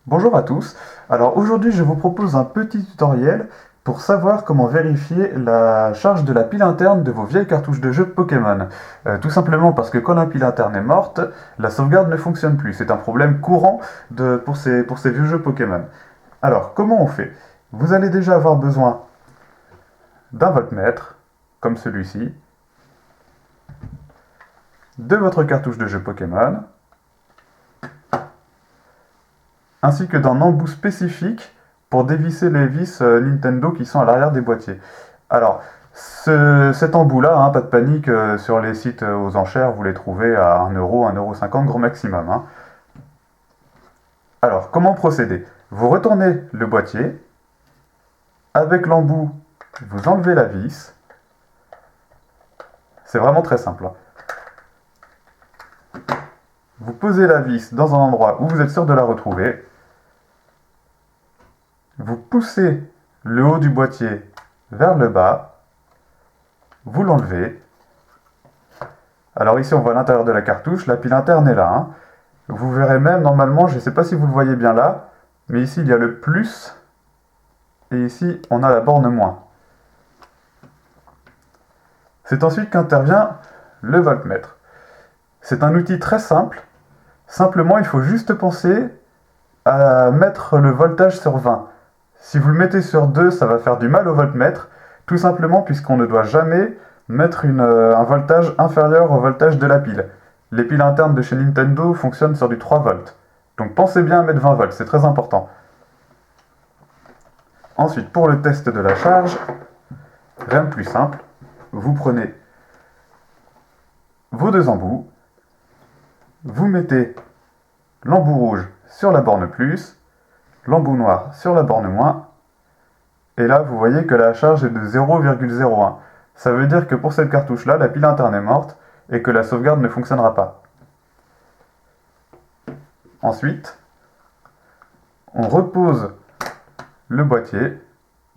Bonjour à tous. Alors aujourd'hui je vous propose un petit tutoriel pour savoir comment vérifier la charge de la pile interne de vos vieilles cartouches de jeux Pokémon. Tout simplement parce que quand la pile interne est morte, la sauvegarde ne fonctionne plus. C'est un problème courant pour ces vieux jeux Pokémon. Alors comment on fait? Vous allez déjà avoir besoin d'un voltmètre, comme celui-ci, de votre cartouche de jeu Pokémon, ainsi que d'un embout spécifique pour dévisser les vis Nintendo qui sont à l'arrière des boîtiers. Alors, cet embout-là, pas de panique, sur les sites aux enchères, vous les trouvez à 1 euro, 1,50 € grand maximum. Alors, comment procéder? Vous retournez le boîtier, avec l'embout, vous enlevez la vis. C'est vraiment très simple. Vous posez la vis dans un endroit où vous êtes sûr de la retrouver. Vous poussez le haut du boîtier vers le bas. Vous l'enlevez. Alors ici on voit l'intérieur de la cartouche, la pile interne est là. Vous verrez même normalement, je ne sais pas si vous le voyez bien là, mais ici il y a le plus, et ici on a la borne moins. C'est ensuite qu'intervient le voltmètre. C'est un outil très simple, simplement il faut juste penser à mettre le voltage sur 20. Si vous le mettez sur 2, ça va faire du mal au voltmètre, tout simplement puisqu'on ne doit jamais mettre un voltage inférieur au voltage de la pile. Les piles internes de chez Nintendo fonctionnent sur du 3 volts. Donc pensez bien à mettre 20 volts, c'est très important. Ensuite, pour le test de la charge, rien de plus simple. Vous prenez vos deux embouts, vous mettez l'embout rouge sur la borne plus, l'embout noir sur la borne moins, et là vous voyez que la charge est de 0,01. Ça veut dire que pour cette cartouche-là, la pile interne est morte et que la sauvegarde ne fonctionnera pas. Ensuite, on repose le boîtier,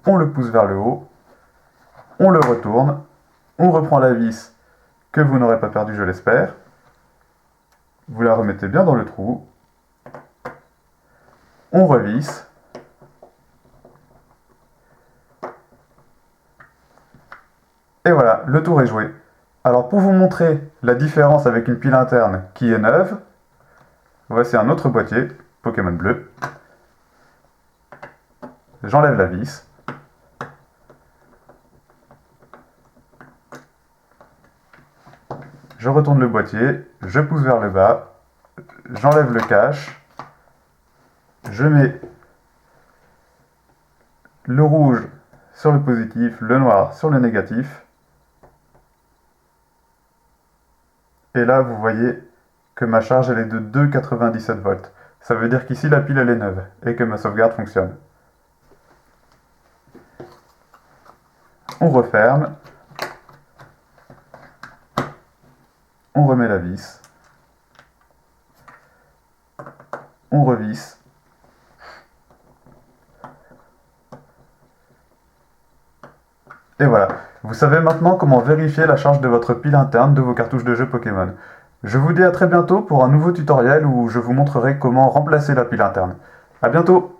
on le pousse vers le haut, on le retourne, on reprend la vis que vous n'aurez pas perdue, je l'espère. Vous la remettez bien dans le trou, on revisse, et voilà, le tour est joué. Alors pour vous montrer la différence avec une pile interne qui est neuve, voici un autre boîtier, Pokémon bleu. J'enlève la vis. Je retourne le boîtier, je pousse vers le bas, j'enlève le cache, je mets le rouge sur le positif, le noir sur le négatif. Et là, vous voyez que ma charge elle est de 2,97 volts. Ça veut dire qu'ici la pile elle est neuve et que ma sauvegarde fonctionne. On referme. On remet la vis. On revisse. Et voilà, vous savez maintenant comment vérifier la charge de votre pile interne de vos cartouches de jeux Pokémon. Je vous dis à très bientôt pour un nouveau tutoriel où je vous montrerai comment remplacer la pile interne. A bientôt!